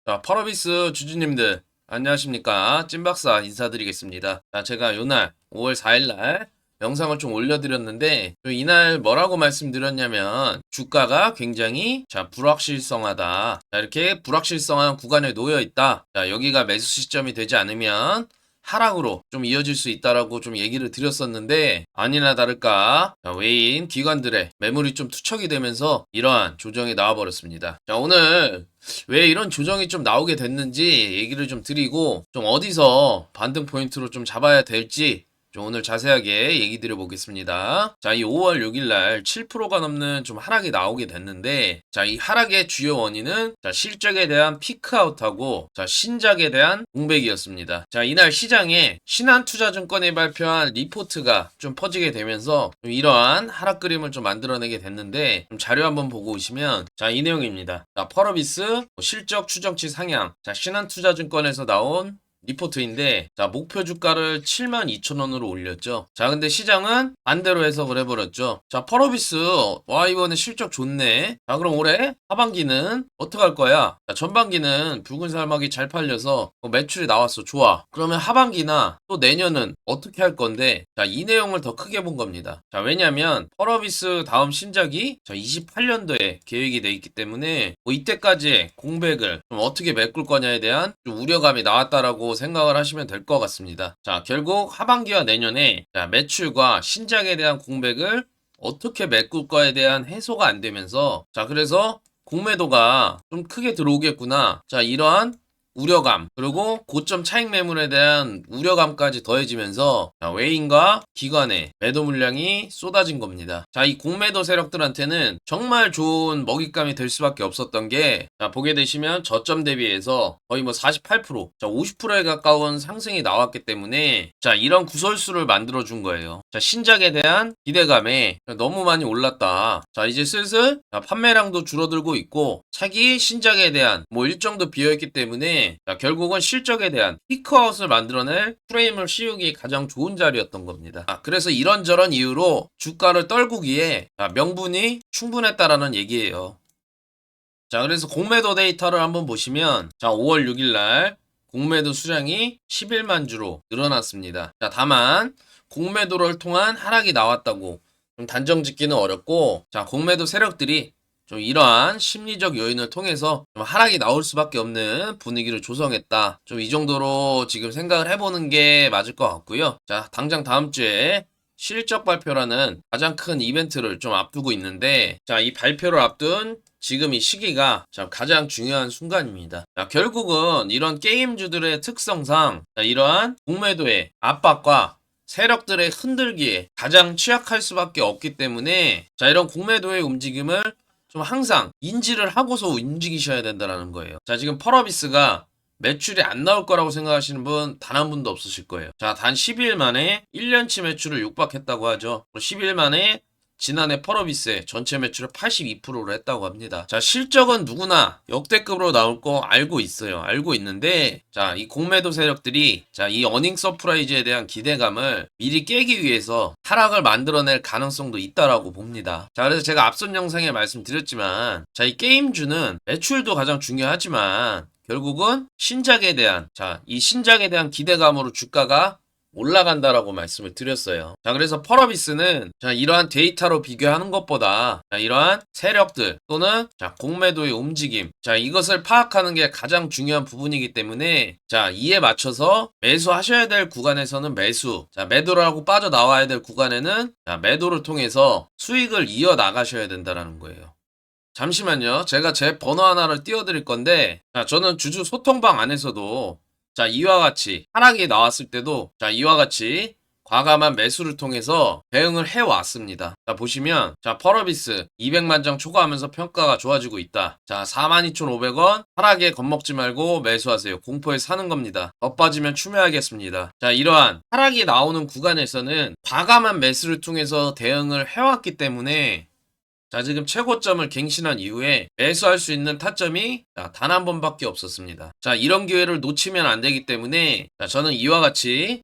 자, 펄어비스 주주님들, 안녕하십니까. 찐박사 인사드리겠습니다. 자, 제가 요날 5월 4일날 영상을 좀 올려드렸는데, 이날 뭐라고 말씀드렸냐면, 주가가 굉장히, 불확실성하다. 자, 이렇게 불확실성한 구간에 놓여 있다. 자, 여기가 매수 시점이 되지 않으면, 하락으로 좀 이어질 수 있다라고 좀 얘기를 드렸었는데 아니나 다를까 외인 기관들의 매물이 좀 투척이 되면서 이러한 조정이 나와버렸습니다. 자, 오늘 왜 이런 조정이 좀 나오게 됐는지 얘기를 좀 드리고 좀 어디서 반등 포인트로 좀 잡아야 될지 오늘 자세하게 얘기 드려보겠습니다. 자, 이 5월 6일날 7%가 넘는 좀 하락이 나오게 됐는데, 자, 이 하락의 주요 원인은 실적에 대한 피크아웃하고 신작에 대한 공백이었습니다. 자, 이날 시장에 신한투자증권이 발표한 리포트가 좀 퍼지게 되면서 좀 이러한 하락 그림을 좀 만들어내게 됐는데, 좀 자료 한번 보고 오시면 자, 이 내용입니다. 자, 펄어비스 실적 추정치 상향. 자, 신한투자증권에서 나온 리포트인데, 자, 목표 주가를 72,000원으로 올렸죠. 자, 근데 시장은 반대로 해석을 해버렸죠. 자, 펄어비스, 와, 이번에 실적 좋네. 자, 그럼 올해 하반기는 어떻게 할 거야? 자, 전반기는 붉은 살막이 잘 팔려서 매출이 나왔어. 좋아. 그러면 하반기나 또 내년은 어떻게 할 건데, 자, 이 내용을 더 크게 본 겁니다. 자, 왜냐면 펄어비스 다음 신작이 28년도에 계획이 돼 있기 때문에 이때까지의 공백을 좀 어떻게 메꿀 거냐에 대한 좀 우려감이 나왔다라고 생각을 하시면 될 것 같습니다. 자, 결국 하반기와 내년에 매출과 신작에 대한 공백을 어떻게 메꿀 거에 대한 해소가 안 되면서 그래서 공매도가 좀 크게 들어오겠구나. 자, 이러한 우려감 그리고 고점 차익 매물에 대한 우려감까지 더해지면서 외인과 기관의 매도 물량이 쏟아진 겁니다. 자, 이 공매도 세력들한테는 정말 좋은 먹잇감이 될 수밖에 없었던 게 보게 되시면 저점 대비해서 거의 48%, 50%에 가까운 상승이 나왔기 때문에 이런 구설수를 만들어 준 거예요. 신작에 대한 기대감에 너무 많이 올랐다. 이제 슬슬 판매량도 줄어들고 있고 차기 신작에 대한 일정도 비어있기 때문에 결국은 실적에 대한 피크아웃을 만들어낼 프레임을 씌우기 가장 좋은 자리였던 겁니다. 그래서 이런저런 이유로 주가를 떨구기에 명분이 충분했다라는 얘기예요. 자, 그래서 공매도 데이터를 한번 보시면 5월 6일날 공매도 수량이 11만 주로 늘어났습니다. 자, 다만 공매도를 통한 하락이 나왔다고 좀 단정 짓기는 어렵고 공매도 세력들이 좀 이러한 심리적 요인을 통해서 좀 하락이 나올 수밖에 없는 분위기를 조성했다. 좀 이 정도로 지금 생각을 해보는 게 맞을 것 같고요. 자, 당장 다음 주에 실적 발표라는 가장 큰 이벤트를 좀 앞두고 있는데 이 발표를 앞둔 지금 이 시기가 가장 중요한 순간입니다. 결국은 이런 게임주들의 특성상 이러한 공매도의 압박과 세력들의 흔들기에 가장 취약할 수밖에 없기 때문에 이런 공매도의 움직임을 좀 항상 인지를 하고서 움직이셔야 된다는 거예요. 자, 지금 펄어비스가 매출이 안 나올 거라고 생각하시는 분 단 한 분도 없으실 거예요. 자, 단 12일 만에 1년치 매출을 육박했다고 하죠. 12일 만에 지난해 펄어비스의 전체 매출을 82%로 했다고 합니다. 자, 실적은 누구나 역대급으로 나올 거 알고 있어요. 알고 있는데 이 공매도 세력들이 이 어닝 서프라이즈에 대한 기대감을 미리 깨기 위해서 하락을 만들어낼 가능성도 있다라고 봅니다. 자, 그래서 제가 앞선 영상에 말씀드렸지만 이 게임주는 매출도 가장 중요하지만 결국은 신작에 대한 이 신작에 대한 기대감으로 주가가 올라간다라고 말씀을 드렸어요. 자, 그래서 펄어비스는 이러한 데이터로 비교하는 것보다 이러한 세력들 또는 공매도의 움직임 이것을 파악하는 게 가장 중요한 부분이기 때문에 이에 맞춰서 매수하셔야 될 구간에서는 매수, 매도를 하고 빠져나와야 될 구간에는 매도를 통해서 수익을 이어나가셔야 된다는 거예요. 잠시만요. 제가 제 번호 하나를 띄워드릴 건데 저는 주주 소통방 안에서도 이와 같이 하락이 나왔을 때도 이와 같이 과감한 매수를 통해서 대응을 해왔습니다. 보시면 펄어비스 200만 장 초과하면서 평가가 좋아지고 있다. 42,500원 하락에 겁먹지 말고 매수하세요. 공포에 사는 겁니다. 더 빠지면 추매하겠습니다. 이러한 하락이 나오는 구간에서는 과감한 매수를 통해서 대응을 해왔기 때문에 지금 최고점을 갱신한 이후에 매수할 수 있는 타점이 단 한 번밖에 없었습니다. 이런 기회를 놓치면 안 되기 때문에 저는 이와 같이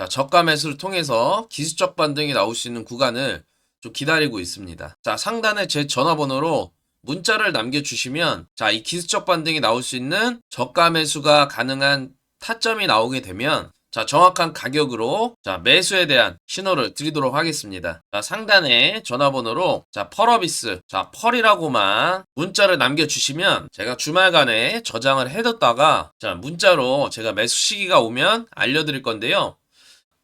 저가 매수를 통해서 기술적 반등이 나올 수 있는 구간을 좀 기다리고 있습니다. 상단에 제 전화번호로 문자를 남겨주시면 자, 이 기술적 반등이 나올 수 있는 저가 매수가 가능한 타점이 나오게 되면 자, 정확한 가격으로 자, 매수에 대한 신호를 드리도록 하겠습니다. 자, 상단에 전화번호로 자, 펄어비스 자, 펄이라고만 문자를 남겨주시면 제가 주말간에 저장을 해뒀다가 자, 문자로 제가 매수 시기가 오면 알려드릴 건데요.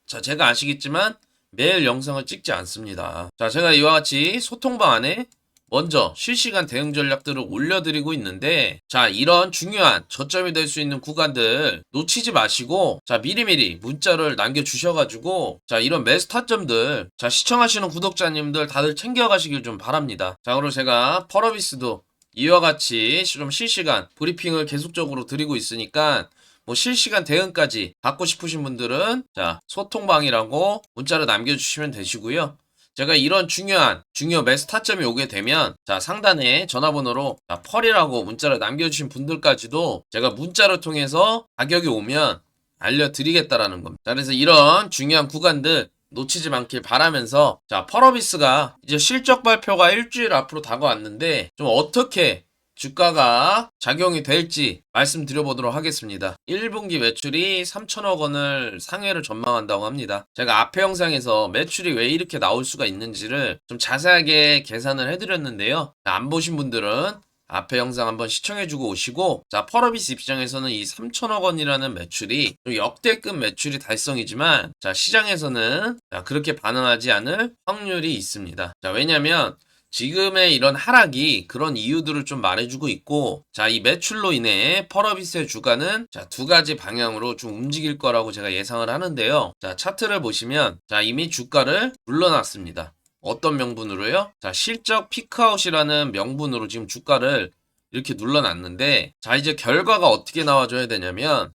자, 제가 아시겠지만 매일 영상을 찍지 않습니다. 자, 제가 이와 같이 소통방 안에 먼저 실시간 대응 전략들을 올려드리고 있는데 자, 이런 중요한 저점이 될 수 있는 구간들 놓치지 마시고 자, 미리미리 문자를 남겨주셔가지고 자, 이런 매수 타점들 자, 시청하시는 구독자님들 다들 챙겨가시길 좀 바랍니다. 자, 그리고 제가 펄어비스도 이와 같이 좀 실시간 브리핑을 계속적으로 드리고 있으니까 뭐 실시간 대응까지 받고 싶으신 분들은 자, 소통방이라고 문자를 남겨주시면 되시고요. 제가 이런 중요 매수 타점이 오게 되면 자, 상단에 전화번호로 자, 펄이라고 문자를 남겨주신 분들까지도 제가 문자를 통해서 가격이 오면 알려드리겠다라는 겁니다. 자, 그래서 이런 중요한 구간들 놓치지 않길 바라면서 자, 펄어비스가 이제 실적 발표가 일주일 앞으로 다가왔는데 좀 어떻게 주가가 작용이 될지 말씀드려보도록 하겠습니다. 1분기 매출이 3천억 원을 상회를 전망한다고 합니다. 제가 앞에 영상에서 매출이 왜 이렇게 나올 수가 있는지를 좀 자세하게 계산을 해드렸는데요. 안 보신 분들은 앞에 영상 한번 시청해주고 오시고 자, 펄어비스 입장에서는 이 3천억 원이라는 매출이 역대급 매출이 달성이지만 자, 시장에서는 자, 그렇게 반응하지 않을 확률이 있습니다. 자, 왜냐면 지금의 이런 하락이 그런 이유들을 좀 말해주고 있고 자, 이 매출로 인해 펄어비스의 주가는 자, 두 가지 방향으로 좀 움직일 거라고 제가 예상을 하는데요. 자, 차트를 보시면 자, 이미 주가를 눌러놨습니다. 어떤 명분으로요? 자, 실적 피크아웃이라는 명분으로 지금 주가를 이렇게 눌러놨는데 자, 이제 결과가 어떻게 나와줘야 되냐면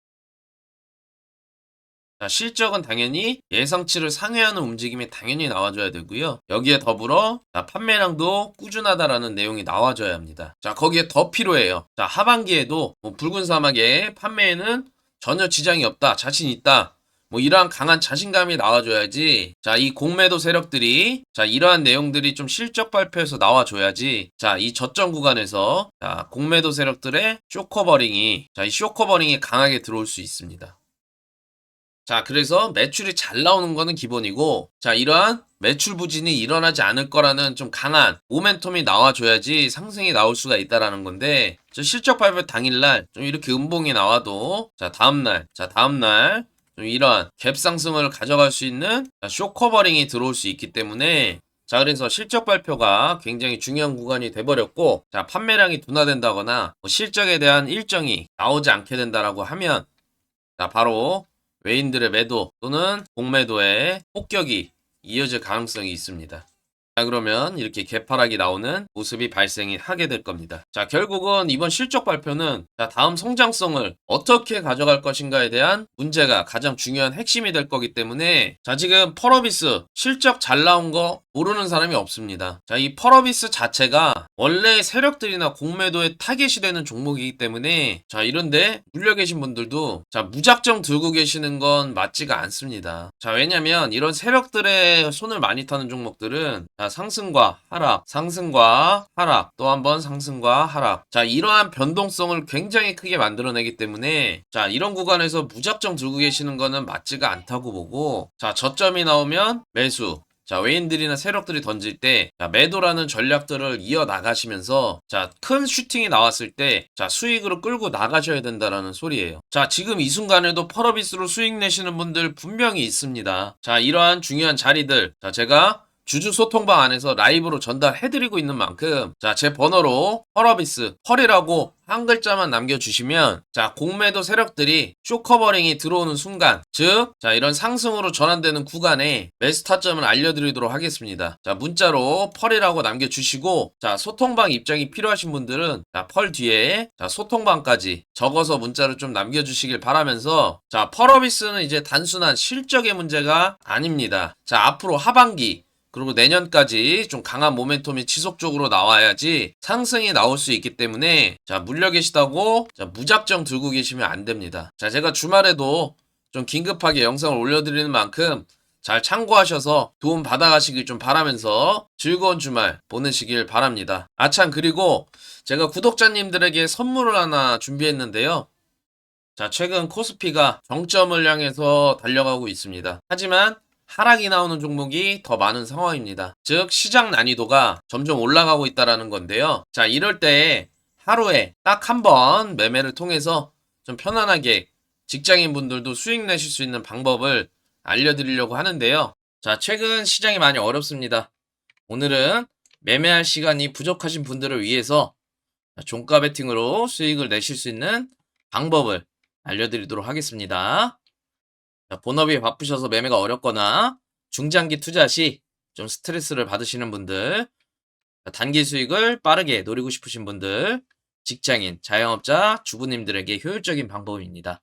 자, 실적은 당연히 예상치를 상회하는 움직임이 당연히 나와줘야 되고요. 여기에 더불어 자, 판매량도 꾸준하다라는 내용이 나와줘야 합니다. 자, 거기에 더 필요해요. 자, 하반기에도 뭐 붉은 사막의 판매에는 전혀 지장이 없다, 자신 있다. 뭐 이러한 강한 자신감이 나와줘야지. 자, 이 공매도 세력들이 자, 이러한 내용들이 좀 실적 발표에서 나와줘야지. 자, 이 저점 구간에서 자, 공매도 세력들의 쇼커버링이 자, 이 쇼커버링이 강하게 들어올 수 있습니다. 자, 그래서 매출이 잘 나오는 거는 기본이고, 자, 이러한 매출 부진이 일어나지 않을 거라는 좀 강한 모멘텀이 나와줘야지 상승이 나올 수가 있다라는 건데, 저 실적 발표 당일날 좀 이렇게 음봉이 나와도, 자, 다음날, 좀 이러한 갭 상승을 가져갈 수 있는 쇼커버링이 들어올 수 있기 때문에, 자, 그래서 실적 발표가 굉장히 중요한 구간이 돼버렸고, 자, 판매량이 둔화된다거나, 뭐 실적에 대한 일정이 나오지 않게 된다라고 하면, 자, 바로 외인들의 매도 또는 공매도의 폭격이 이어질 가능성이 있습니다. 자, 그러면 이렇게 개파락이 나오는 모습이 발생이 하게 될 겁니다. 자, 결국은 이번 실적 발표는 자, 다음 성장성을 어떻게 가져갈 것인가에 대한 문제가 가장 중요한 핵심이 될 거기 때문에 자, 지금 펄어비스 실적 잘 나온 거 모르는 사람이 없습니다. 자, 이 펄어비스 자체가 원래 세력들이나 공매도에 타겟이 되는 종목이기 때문에 자, 이런데 물려 계신 분들도 자, 무작정 들고 계시는 건 맞지가 않습니다. 자, 왜냐면 이런 세력들의 손을 많이 타는 종목들은 자, 상승과 하락, 또 한번 상승과 하락. 자, 이러한 변동성을 굉장히 크게 만들어내기 때문에 자, 이런 구간에서 무작정 들고 계시는 거는 맞지가 않다고 보고 자, 저점이 나오면 매수. 자, 외인들이나 세력들이 던질 때 자, 매도라는 전략들을 이어나가시면서 자, 큰 슈팅이 나왔을 때 자, 수익으로 끌고 나가셔야 된다라는 소리예요. 자, 지금 이 순간에도 펄어비스로 수익 내시는 분들 분명히 있습니다. 자, 이러한 중요한 자리들 자, 제가 주주 소통방 안에서 라이브로 전달해드리고 있는 만큼 자, 제 번호로 펄어비스, 펄이라고 한 글자만 남겨주시면 자, 공매도 세력들이 쇼커버링이 들어오는 순간 즉 자, 이런 상승으로 전환되는 구간에 매수 타점을 알려드리도록 하겠습니다. 자, 문자로 펄이라고 남겨주시고 자, 소통방 입장이 필요하신 분들은 자, 펄 뒤에 자, 소통방까지 적어서 문자를 좀 남겨주시길 바라면서 자, 펄어비스는 이제 단순한 실적의 문제가 아닙니다. 자, 앞으로 하반기 그리고 내년까지 좀 강한 모멘텀이 지속적으로 나와야지 상승이 나올 수 있기 때문에 자, 물려 계시다고 자, 무작정 들고 계시면 안 됩니다. 자, 제가 주말에도 좀 긴급하게 영상을 올려드리는 만큼 잘 참고하셔서 도움 받아가시길 좀 바라면서 즐거운 주말 보내시길 바랍니다. 아참, 그리고 제가 구독자님들에게 선물을 하나 준비했는데요. 자, 최근 코스피가 정점을 향해서 달려가고 있습니다. 하지만 하락이 나오는 종목이 더 많은 상황입니다. 즉, 시장 난이도가 점점 올라가고 있다는 건데요. 자, 이럴 때 하루에 딱 한 번 매매를 통해서 좀 편안하게 직장인 분들도 수익 내실 수 있는 방법을 알려드리려고 하는데요. 자, 최근 시장이 많이 어렵습니다. 오늘은 매매할 시간이 부족하신 분들을 위해서 종가 베팅으로 수익을 내실 수 있는 방법을 알려드리도록 하겠습니다. 자, 본업이 바쁘셔서 매매가 어렵거나 중장기 투자 시 좀 스트레스를 받으시는 분들, 단기 수익을 빠르게 노리고 싶으신 분들, 직장인, 자영업자, 주부님들에게 효율적인 방법입니다.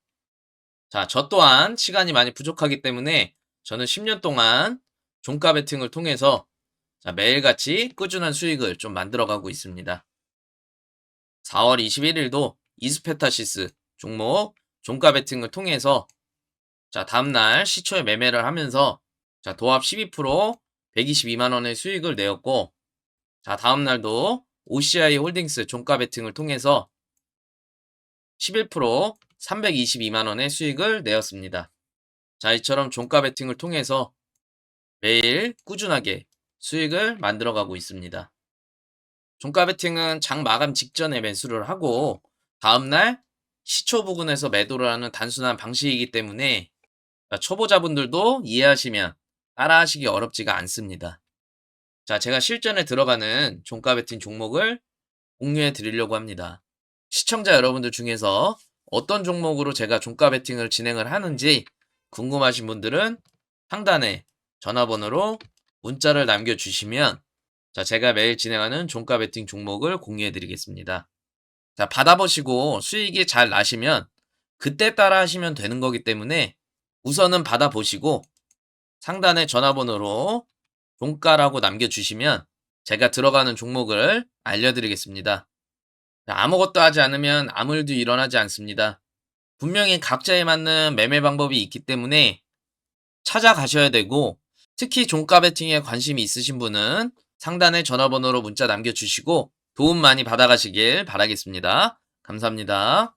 자, 저 또한 시간이 많이 부족하기 때문에 저는 10년 동안 종가 베팅을 통해서 매일같이 꾸준한 수익을 좀 만들어가고 있습니다. 4월 21일도 이스페타시스 종목 종가 베팅을 통해서 다음날 시초에 매매를 하면서 도합 12% 122만 원의 수익을 내었고, 다음날도 OCI 홀딩스 종가 베팅을 통해서 11% 322만 원의 수익을 내었습니다. 자, 이처럼 종가 베팅을 통해서 매일 꾸준하게 수익을 만들어가고 있습니다. 종가 베팅은 장 마감 직전에 매수를 하고 다음날 시초 부근에서 매도를 하는 단순한 방식이기 때문에 초보자분들도 이해하시면 따라하시기 어렵지가 않습니다. 자, 제가 실전에 들어가는 종가 베팅 종목을 공유해 드리려고 합니다. 시청자 여러분들 중에서 어떤 종목으로 제가 종가 베팅을 진행을 하는지 궁금하신 분들은 상단에 전화번호로 문자를 남겨주시면 제가 매일 진행하는 종가 베팅 종목을 공유해 드리겠습니다. 자, 받아보시고 수익이 잘 나시면 그때 따라 하시면 되는 거기 때문에 우선은 받아보시고 상단에 전화번호로 종가라고 남겨주시면 제가 들어가는 종목을 알려드리겠습니다. 아무것도 하지 않으면 아무 일도 일어나지 않습니다. 분명히 각자에 맞는 매매 방법이 있기 때문에 찾아가셔야 되고, 특히 종가 베팅에 관심이 있으신 분은 상단에 전화번호로 문자 남겨주시고 도움 많이 받아가시길 바라겠습니다. 감사합니다.